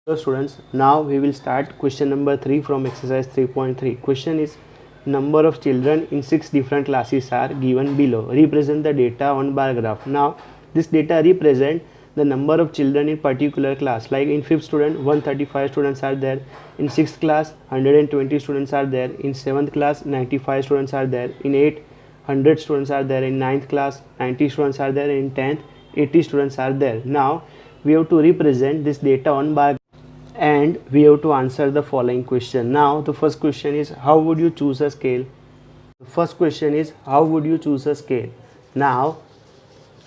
Hello students, now we will start question number 3 from exercise 3.3. Question is, number of children in 6 different classes are given below. Represent the data on bar graph. Now this data represent the number of children in particular class. Like in 5th student 135 students are there, in 6th class 120 students are there, in 7th class 95 students are there, in 8th 100 students are there, in 9th class 90 students are there, in 10th 80 students are there. Now we have to represent this data on bar and we have to answer the following question. Now the first question is, how would you choose a scale? The first question is, how would you choose a scale? Now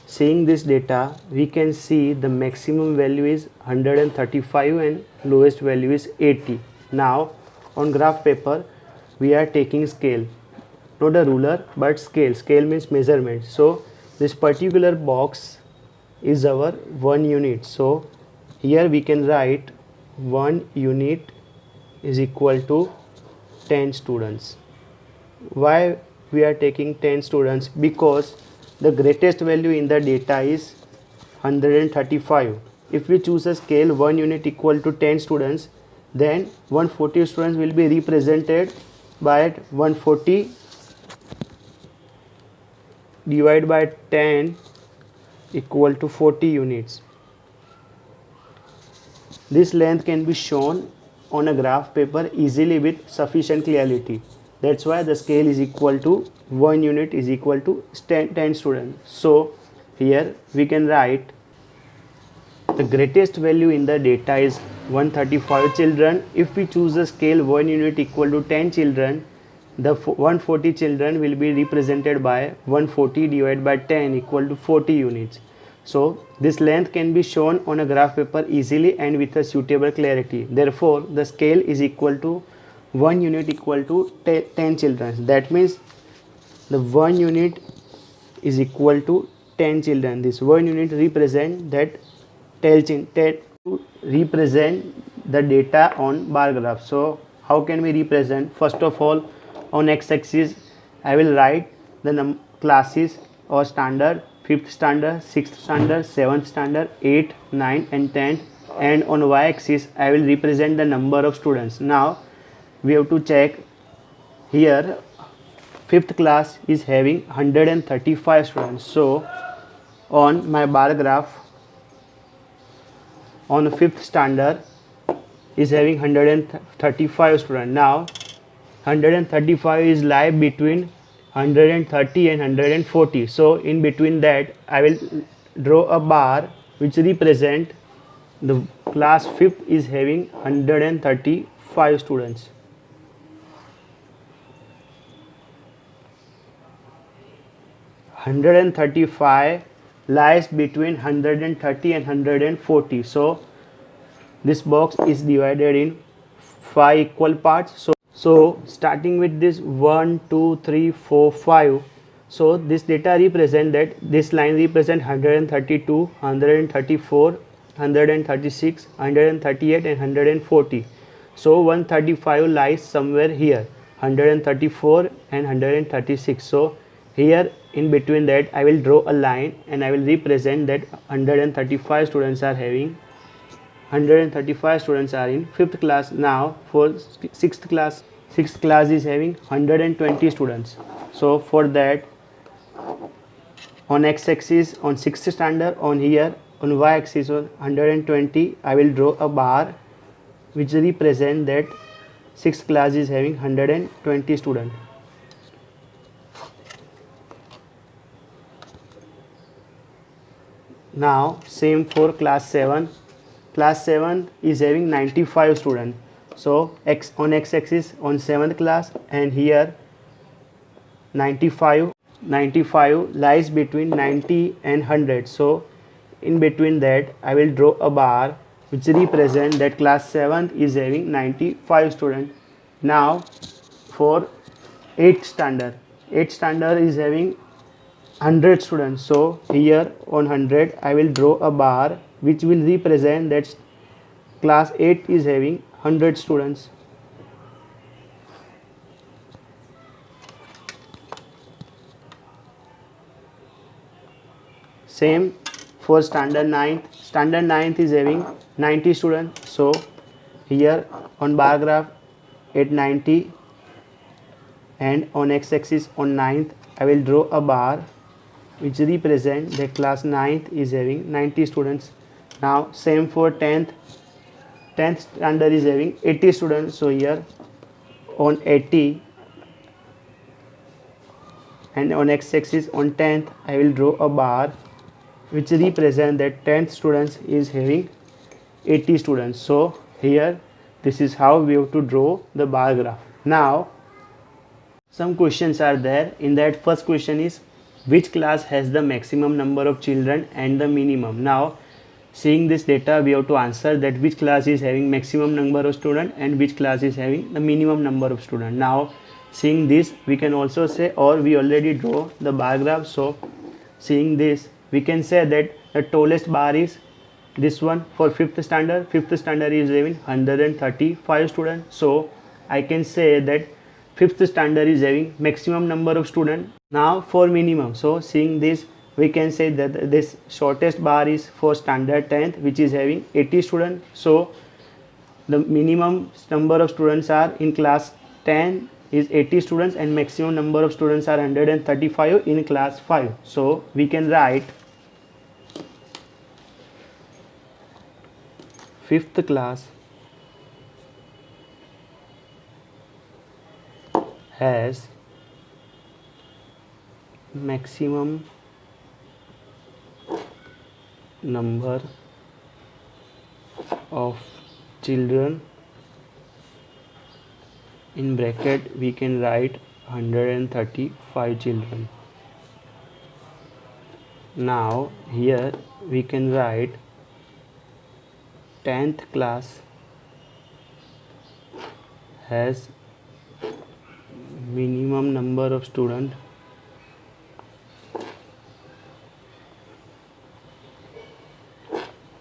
seeing this data, we can see the maximum value is 135 and lowest value is 80. Now on graph paper we are taking scale, not a ruler but scale means measurement. So this particular box is our 1 unit. So here we can write 1 unit is equal to 10 students. Why we are taking 10 students? Because the greatest value in the data is 135. If we choose a scale 1 unit equal to 10 students, then 140 students will be represented by 140 divided by 10 equal to 40 units. This length can be shown on a graph paper easily with sufficient clarity. That's why the scale is equal to 1 unit is equal to 10 students. So here we can write the greatest value in the data is 135 children. If we choose a scale 1 unit equal to 10 children, the 140 children will be represented by 140 divided by 10 equal to 40 units. So this length can be shown on a graph paper easily and with a suitable clarity. Therefore the scale is equal to 1 unit equal to 10 children. That means the 1 unit is equal to 10 children. This 1 unit represent that 10 to represent the data on bar graph. So how can we represent? First of all, on x-axis I will write the classes or standard, 5th standard, 6th standard, 7th standard, 8th, 9th and 10th, and on y-axis I will represent the number of students. Now we have to check here 5th class is having 135 students. So on my bar graph on 5th standard is having 135 students. Now 135 is lie between 130 and 140. So in between that I will draw a bar which represent the class 5th is having 135 students. (135) lies between 130 and 140. So this box is divided in 5 equal parts. So starting with this 1, 2, 3, 4, 5. So this data represent that this line represent 132, 134, 136, 138 and 140. So 135 lies somewhere here, 134 and 136. So here in between that I will draw a line and I will represent that 135 students are having 135 students are in 5th class. Now for 6th class is having 120 students. So for that on x-axis on 6th standard, on here on y-axis on 120 I will draw a bar which represent that 6th class is having 120 students. Now same for class 7. Class 7 is having 95 students. So on x-axis on 7th class and here 95 lies between 90 and 100. So in between that I will draw a bar which represent that class 7 is having 95 students. Now for 8th standard is having 100 students. So here on 100 I will draw a bar which will represent that class 8 is having 100 students. Same for standard ninth is having 90 students. So here on bar graph at 90 and on x-axis on 9th I will draw a bar which represent that class 9th is having 90 students. Now same for 10th standard is having 80 students. So here on 80 and on x-axis on 10th I will draw a bar which represent that 10th students is having 80 students. So here this is how we have to draw the bar graph. Now some questions are there. In that, first question is which class has the maximum number of children and the minimum. Now seeing this data we have to answer that which class is having maximum number of students and which class is having the minimum number of students. Now seeing this we can also say, or we already draw the bar graph. So seeing this we can say that the tallest bar is this one for 5th standard. 5th standard is having 135 students. So I can say that 5th standard is having maximum number of students. Now for minimum, so seeing this we can say that this shortest bar is for standard 10th which is having 80 students. So the minimum number of students are in class 10 is 80 students and maximum number of students are 135 in class 5. So we can write 5th class has maximum number of children, in bracket we can write 135 children. Now here we can write 10th class has minimum number of students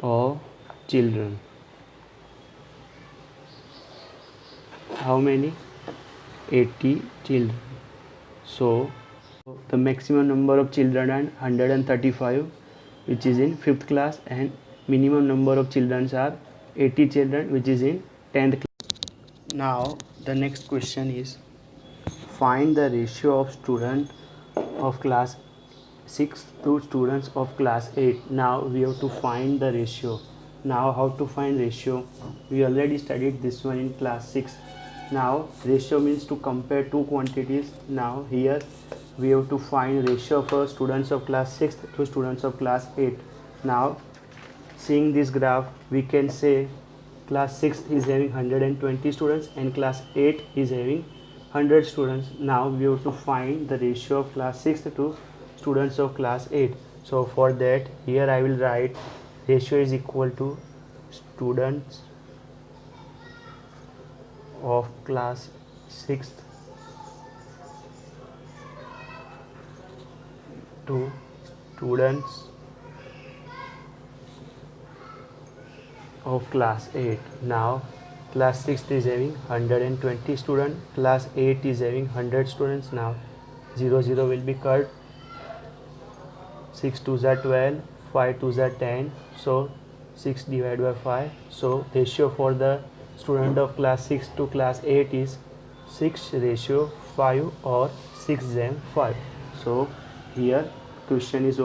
or children. How many? 80 children. So the maximum number of children are 135 which is in 5th class and minimum number of children are 80 children which is in 10th class. Now the next question is find the ratio of students of class 6 to students of class 8. Now we have to find the ratio. Now how to find ratio? We already studied this one in class 6. Now ratio means to compare two quantities. Now here we have to find ratio for students of class 6 to students of class 8. Now seeing this graph we can say class 6 is having 120 students and class 8 is having 100 students. Now we have to find the ratio of class 6 to students of class 8. So for that here I will write ratio is equal to students of class 6 to students of class 8. Now class 6 is having 120 students, class 8 is having 100 students. Now 0 0 will be cut, 6 2s are 12, 5 2s are 10, so 6 divided by 5. So ratio for the student of class 6 to class 8 is 6:5 or 6:5. So here question is over.